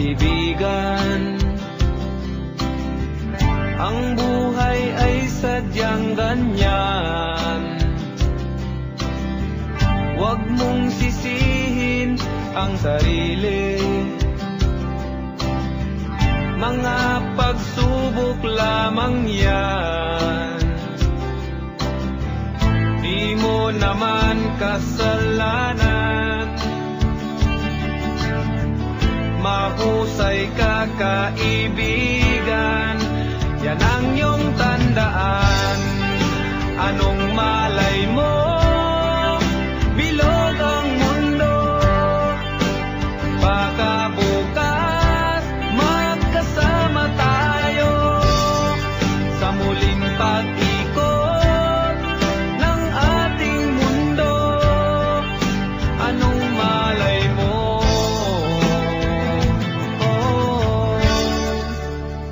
kaibigan. Ang buhay ay sadyang ganyan. Huwag mong sisihin ang sarili. Mga pagsubok lamang yan. Di mo naman kasalanan. Mahusay ka kaibigan, yan ang iyong tandaan. Anong malay mo, bilog ang mundo. Baka bukas magkasama tayo sa muling pag-ikot ng ating mundo. Anong malay mo,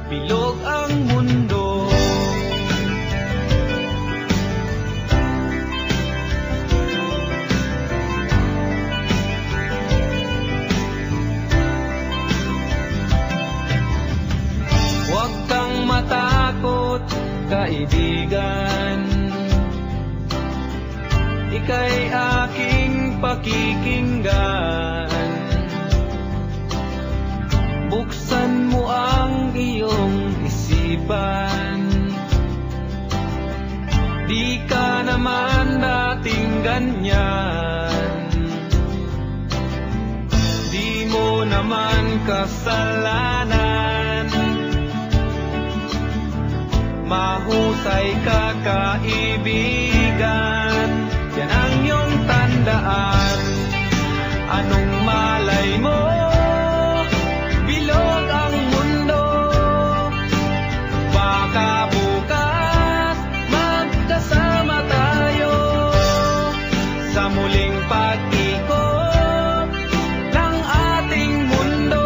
bilog ang mundo. Huwag kang matakot, kaibigan. Ika'y aking pakikinggan. Buksan mo ang iyong isipan. Di ka naman dating ganyan. Di mo naman kasalanan. Mahusay ka kaibigan, yan ang iyong tandaan. Anong malay mo, bilog ang mundo. Baka bukas magkasama tayo sa muling pag-ikot ng ating mundo.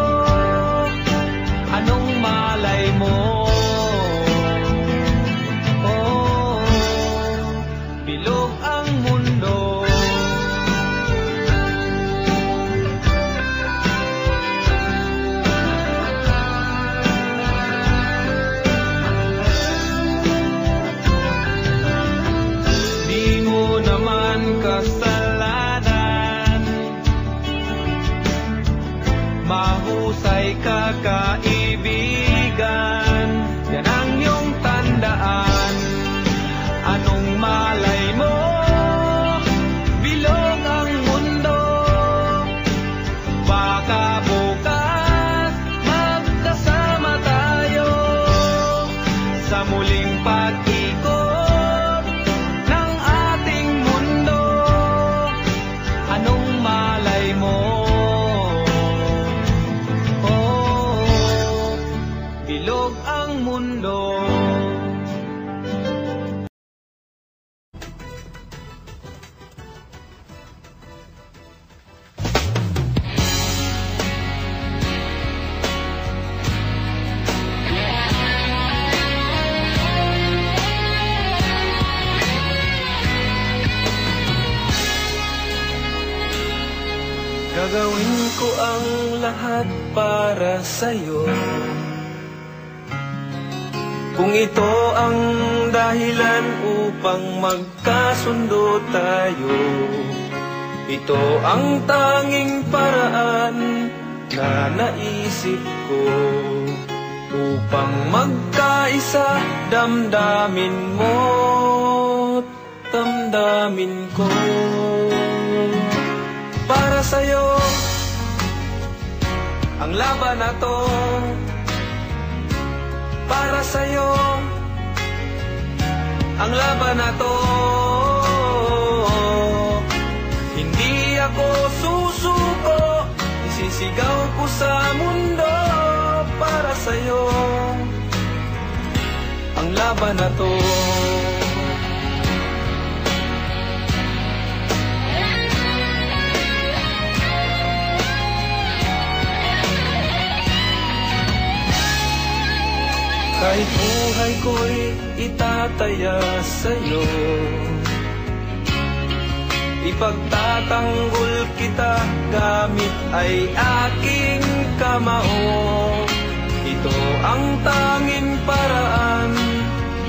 Anong malay mo, bilog ang mundo. Di mo naman kasalanan. Mahusay ka kaibigan, yan ang iyong tandaan. Anong malay mo, bilog ang mundo. Baka bukas magkasama tayo sa muling pag-ikot ng ating mundo. Anong malay mo, bilog ang mundo. Gagawin ko ang lahat para sa'yo. Kung ito ang dahilan upang magkasundo tayo, ito ang tanging paraan na naisip ko upang magkaisa. Damdamin mo't damdamin ko. Para sa'yo ang laban na to. Para sa'yo ang laban na to. Hindi ako susuko, isisigaw ko sa mundo. Para sa'yo ang laban na to. Kahit buhay ko'y itataya sa'yo, Ipagtatanggol kita gamit ay aking kamao. Ito ang tanging paraan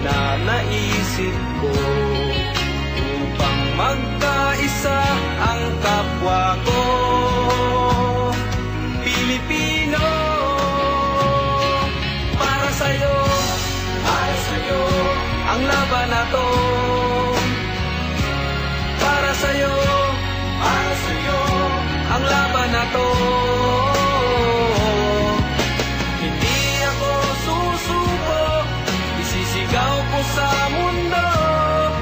na naisip ko upang magkaisa ang kapwa ko Pilipino. Para sa'yo ang laban na to. Para sa'yo ang laban na to. Hindi ako susuko, isisigaw ko sa mundo.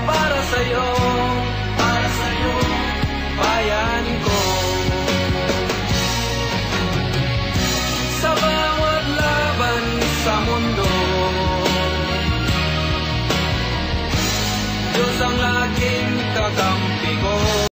Para sa'yo bayan ko. Sa bawat laban sa mundo, Diyos ang aking kakampi ko.